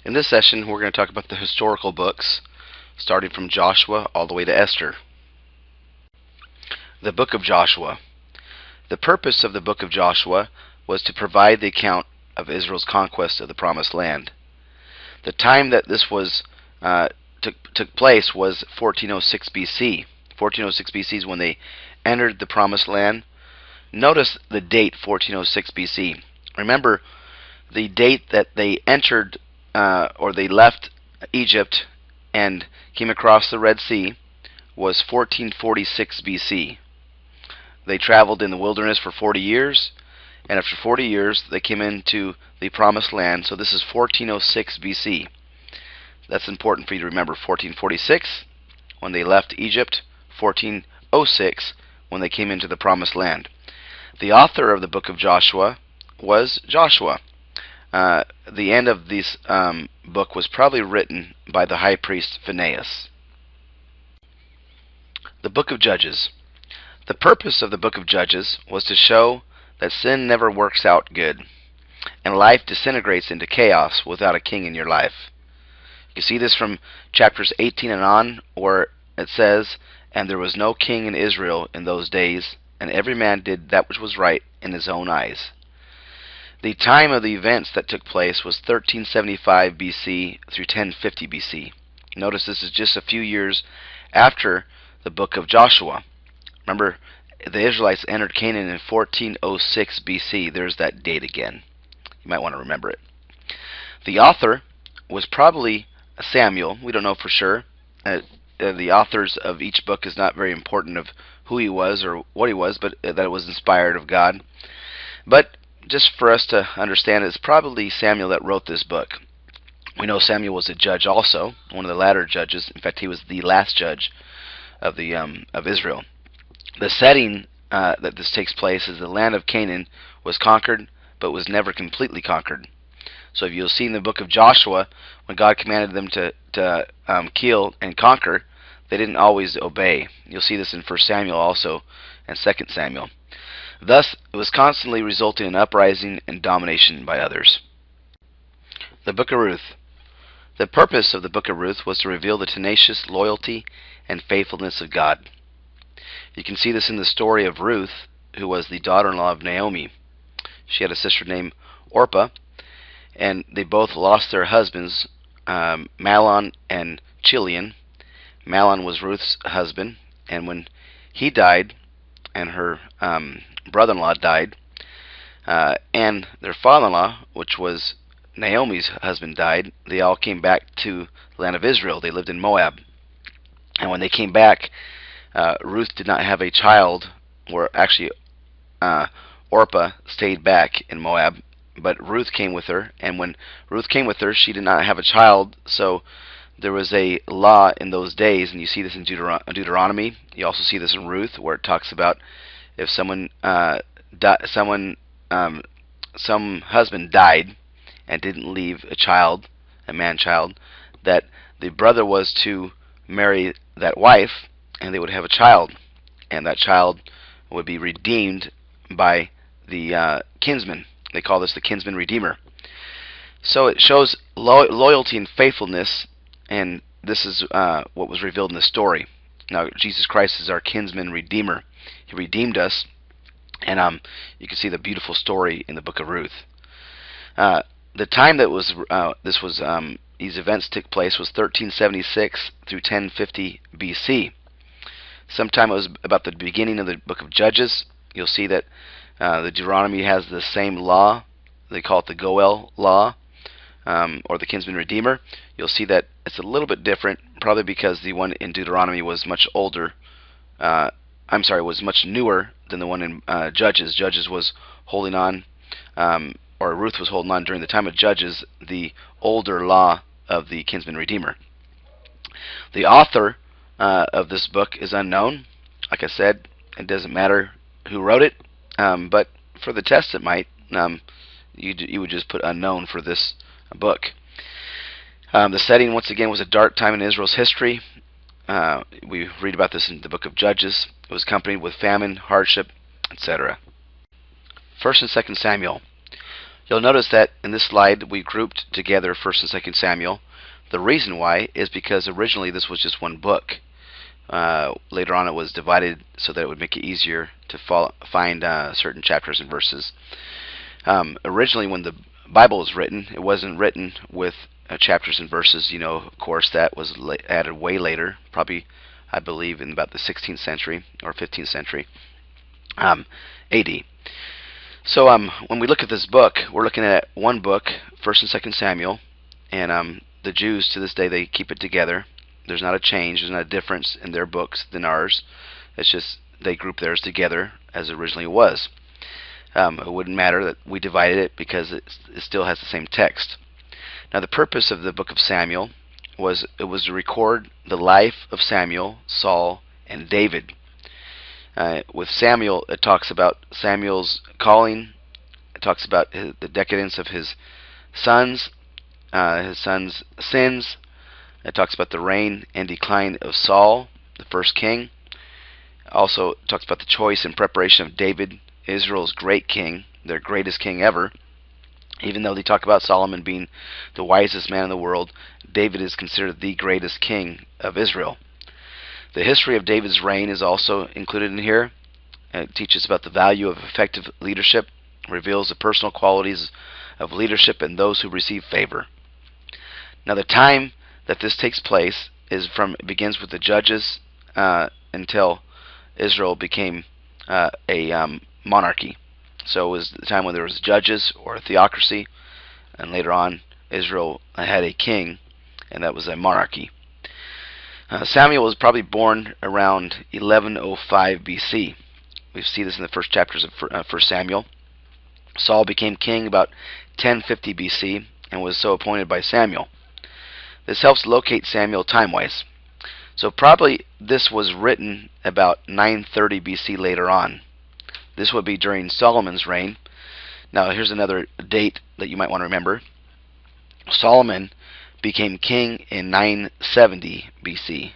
In this session, we're going to talk about the historical books, starting from Joshua all the way to Esther. The Book of Joshua. The purpose of the Book of Joshua was to provide the account of Israel's conquest of the Promised Land. The time that this took place was 1406 BC. 1406 BC is when they entered the Promised Land. Notice the date 1406 BC. Remember, the date that they entered or they left Egypt and came across the Red Sea was 1446 BC. They traveled in the wilderness for 40 years, and after 40 years they came into the Promised Land. So this is 1406 BC. That's important for you to remember. 1446 when they left Egypt, 1406 when they came into the Promised Land. The author of the book of Joshua was Joshua. The end of this book was probably written by the high priest Phinehas. The Book of Judges. The purpose of the Book of Judges was to show that sin never works out good, and life disintegrates into chaos without a king in your life. You see this from chapters 18 and on, where it says, "And there was no king in Israel in those days, and every man did that which was right in his own eyes." The time of the events that took place was 1375 BC through 1050 BC. Notice this is just a few years after the book of Joshua. Remember, the Israelites entered Canaan in 1406 BC. There's that date again. You might want to remember it. The author was probably Samuel. We don't know for sure. The authors of each book is not very important of who he was or what he was, but that it was inspired of God. But just for us to understand, it's probably Samuel that wrote this book. We know Samuel was a judge also, one of the latter judges. In fact, he was the last judge of Israel. The setting that this takes place is the land of Canaan was conquered, but was never completely conquered. So if you'll see in the book of Joshua, when God commanded them to kill and conquer, they didn't always obey. You'll see this in 1 Samuel also and 2 Samuel. Thus, it was constantly resulting in uprising and domination by others. The Book of Ruth. The purpose of the Book of Ruth was to reveal the tenacious loyalty and faithfulness of God. You can see this in the story of Ruth, who was the daughter-in-law of Naomi. She had a sister named Orpah, and they both lost their husbands, Mahlon and Chilion. Mahlon was Ruth's husband, and when he died, and her brother-in-law died, and their father-in-law, which was Naomi's husband, died, they all came back to the land of Israel. They lived in Moab. And when they came back, Ruth did not have a child, or actually Orpah stayed back in Moab, but Ruth came with her, and when Ruth came with her, she did not have a child, so there was a law in those days, and you see this in Deuteronomy. You also see this in Ruth, where it talks about if some husband died and didn't leave a child, a man-child, that the brother was to marry that wife, and they would have a child, and that child would be redeemed by the kinsman. They call this the kinsman redeemer. So it shows loyalty and faithfulness, and this is what was revealed in the story. Now, Jesus Christ is our kinsman redeemer. He redeemed us, and you can see the beautiful story in the book of Ruth. The time that these events took place was 1376 through 1050 BC. Sometime it was about the beginning of the book of Judges. You'll see that the Deuteronomy has the same law. They call it the Goel law, or the kinsman redeemer. You'll see that it's a little bit different, probably because the one in Deuteronomy was much older. Was much newer than the one in Judges. Judges was holding on, or Ruth was holding on during the time of Judges, the older law of the kinsman redeemer. The author of this book is unknown. Like I said, it doesn't matter who wrote it, but for the test it might. You would just put unknown for this book. The setting, once again, was a dark time in Israel's history. We read about this in the book of Judges. It was accompanied with famine, hardship, etc. 1 and 2 Samuel. You'll notice that in this slide we grouped together 1st and 2nd Samuel. The reason why is because originally this was just one book. Later on it was divided so that it would make it easier to find certain chapters and verses. Originally when the Bible was written, it wasn't written with chapters and verses. Of course, that was added way later, probably, I believe, in about the 16th century or 15th century AD. So when we look at this book, we're looking at one book, 1st and 2nd Samuel, and the Jews to this day, they keep it together. There's not a change, there's not a difference in their books than ours. It's just they group theirs together as it originally was. It wouldn't matter that we divided it because it still has the same text. Now the purpose of the book of Samuel was to record the life of Samuel, Saul, and David. With Samuel, it talks about Samuel's calling. It talks about the decadence of his sons' sins. It talks about the reign and decline of Saul, the first king. Also, it talks about the choice and preparation of David, Israel's great king, their greatest king ever. Even though they talk about Solomon being the wisest man in the world, David is considered the greatest king of Israel. The history of David's reign is also included in here. It teaches about the value of effective leadership, reveals the personal qualities of leadership and those who receive favor. Now the time that this takes place begins with the judges until Israel became a monarchy. So it was the time when there was judges or a theocracy, and later on Israel had a king, and that was a monarchy. Samuel was probably born around 1105 BC. We see this in the first chapters of 1 Samuel. Saul became king about 1050 BC and was so appointed by Samuel. This helps locate Samuel time-wise. So probably this was written about 930 BC later on. This would be during Solomon's reign. Now here's another date that you might want to remember. Solomon became king in 970 BC.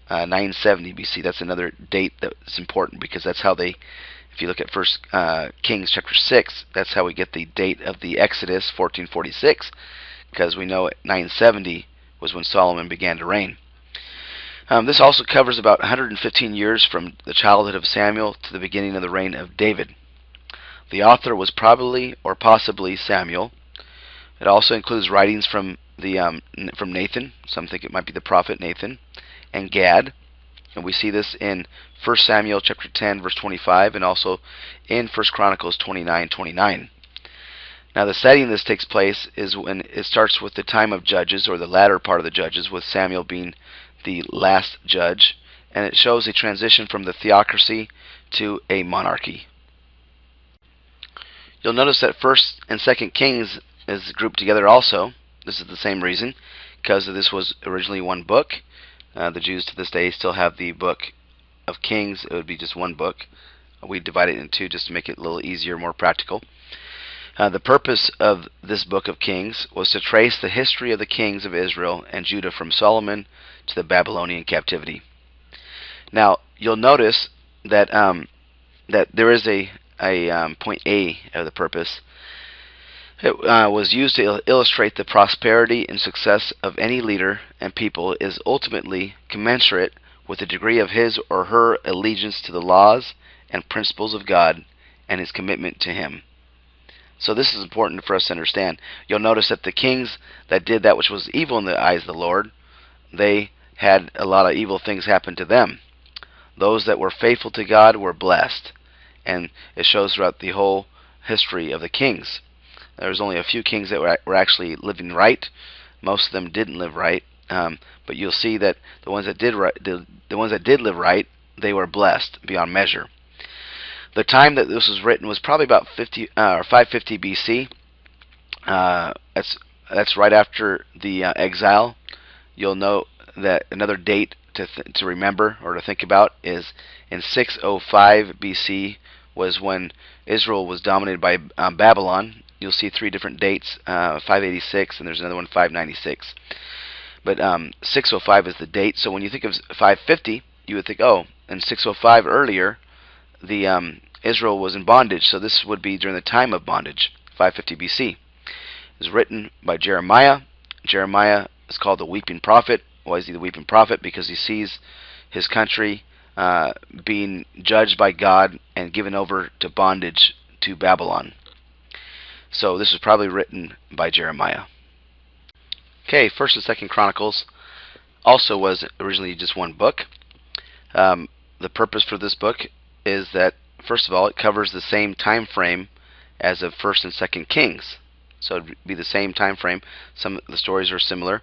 970 BC. That's another date that's important because that's how if you look at 1 Kings chapter 6, that's how we get the date of the Exodus, 1446, because we know 970 was when Solomon began to reign. This also covers about 115 years from the childhood of Samuel to the beginning of the reign of David. The author was probably or possibly Samuel. It also includes writings from Nathan. Some think it might be the prophet Nathan, and Gad. And we see this in 1 Samuel chapter 10 verse 25 and also in 1 Chronicles 29:29. Now the setting this takes place is when it starts with the time of Judges, or the latter part of the Judges, with Samuel being the last judge, and it shows a transition from the theocracy to a monarchy. You'll notice that 1st and 2nd Kings is grouped together also. This is the same reason, because this was originally one book. The Jews to this day still have the book of Kings. It would be just one book. We divide it in two just to make it a little easier, more practical. The purpose of this book of Kings was to trace the history of the kings of Israel and Judah from Solomon to the Babylonian captivity. Now you'll notice that that there is a point A of the purpose. It was used to illustrate the prosperity and success of any leader and people is ultimately commensurate with the degree of his or her allegiance to the laws and principles of God and his commitment to him. So this is important for us to understand. You'll notice that the kings that did that which was evil in the eyes of the Lord, they had a lot of evil things happen to them. Those that were faithful to God were blessed, and it shows throughout the whole history of the kings. There's only a few kings that were actually living right. Most of them didn't live right, but you'll see that the ones that did live right, they were blessed beyond measure. The time that this was written was probably about 550 BC. That's right after the exile. You'll note that another date to remember or to think about is in 605 BC was when Israel was dominated by Babylon. You'll see three different dates, 586, and there's another one, 596. But 605 is the date. So when you think of 550, you would think, oh, in 605 earlier, the Israel was in bondage, so this would be during the time of bondage. 550 BC. It was written by Jeremiah. Jeremiah is called the weeping prophet. Why is he the weeping prophet? Because he sees his country being judged by God and given over to bondage to Babylon. So this was probably written by Jeremiah. Okay, 1st and 2nd Chronicles also was originally just one book. The purpose for this book is that, first of all, it covers the same time frame as of 1st and 2nd Kings. So it would be the same time frame. Some of the stories are similar.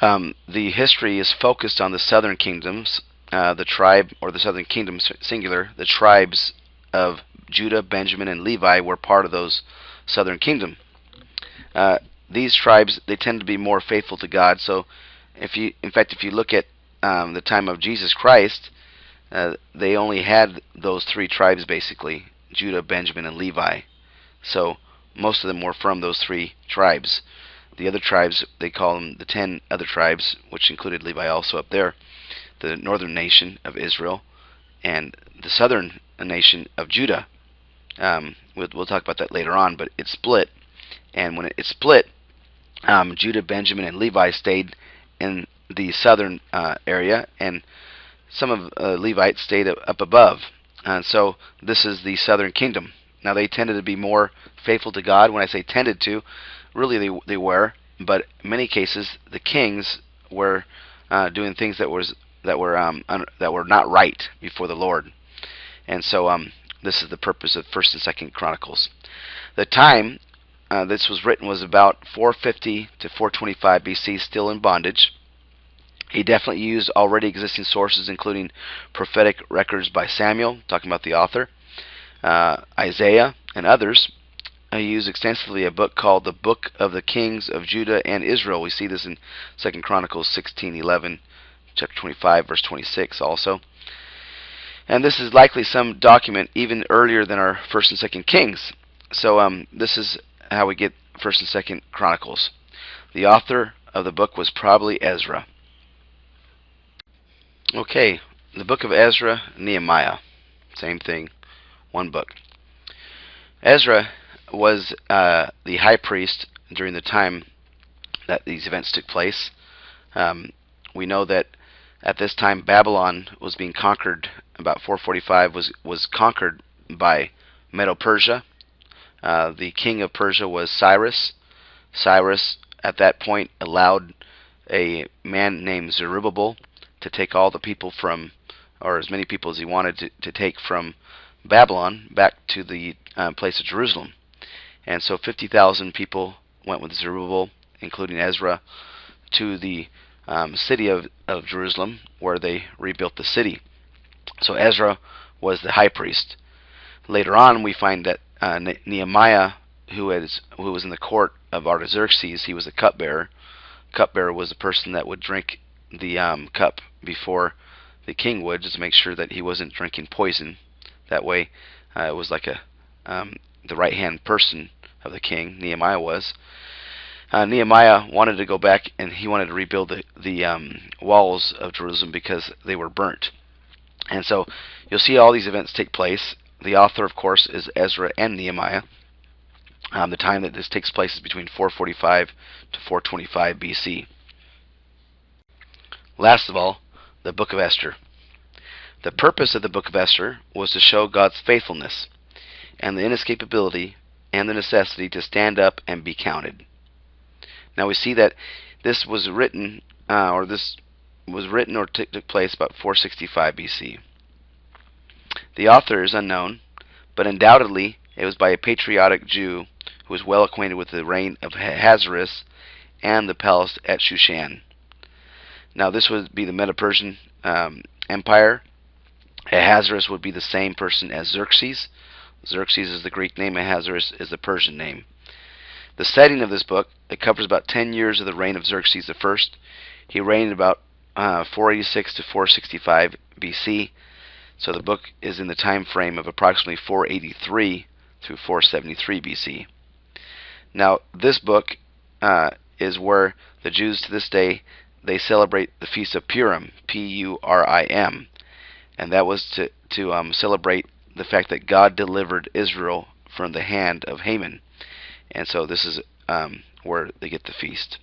The history is focused on the southern kingdoms, the tribe, or the southern kingdom singular, the tribes of Judah, Benjamin, and Levi were part of those southern kingdom. These tribes, they tend to be more faithful to God. So, if you look at the time of Jesus Christ, they only had those 3 tribes basically: Judah, Benjamin, and Levi. So most of them were from those 3 tribes. The other tribes, they call them the 10 other tribes, which included Levi also up there, the northern nation of Israel, and the southern nation of Judah. We'll talk about that later on, but it split. And when it split, Judah, Benjamin, and Levi stayed in the southern area, and some of Levites stayed up above. And so this is the southern kingdom. Now, they tended to be more faithful to God. When I say tended to, really they were, but in many cases the kings were doing things that were not right before the Lord. And so this is the purpose of 1st and 2nd Chronicles. The time this was written was about 450 to 425 BC, still in bondage. He definitely used already existing sources, including prophetic records by Samuel, talking about the author, Isaiah, and others. He used extensively a book called the Book of the Kings of Judah and Israel. We see this in 2 Chronicles 16:11, chapter 25, verse 26 also. And this is likely some document even earlier than our 1st and 2nd Kings. So this is how we get 1st and 2nd Chronicles. The author of the book was probably Ezra. Okay, the book of Ezra, Nehemiah. Same thing, one book. Ezra was the high priest during the time that these events took place. We know that at this time Babylon was being conquered. About 445 was conquered by Medo-Persia. The king of Persia was Cyrus. Cyrus at that point allowed a man named Zerubbabel to take all the people from, or as many people as he wanted to take from Babylon back to the place of Jerusalem. And so 50,000 people went with Zerubbabel, including Ezra, to the city of Jerusalem, where they rebuilt the city. So Ezra was the high priest. Later on, we find that Nehemiah, who was in the court of Artaxerxes, he was a cupbearer. Cupbearer was the person that would drink the cup before the king would, just to make sure that he wasn't drinking poison. That way, it was like the right-hand person of the king. Nehemiah was. Nehemiah wanted to go back and he wanted to rebuild the walls of Jerusalem because they were burnt. And so you'll see all these events take place. The author, of course, is Ezra and Nehemiah. The time that this takes place is between 445 to 425 BC. Last of all, the book of Esther. The purpose of the book of Esther was to show God's faithfulness and the inescapability and the necessity to stand up and be counted. Now we see that this was written, or took place about 465 BC. The author is unknown, but undoubtedly it was by a patriotic Jew who was well acquainted with the reign of Ahasuerus and the palace at Shushan. Now this would be the Medo-Persian Empire. Ahasuerus would be the same person as Xerxes. Xerxes is the Greek name, Ahasuerus is the Persian name. The setting of this book, it covers about 10 years of the reign of Xerxes I. He reigned about 486 to 465 BC. So the book is in the time frame of approximately 483 through 473 BC. Now this book is where the Jews to this day, they celebrate the Feast of Purim, Purim, and that was to celebrate the fact that God delivered Israel from the hand of Haman. And so this is where they get the feast.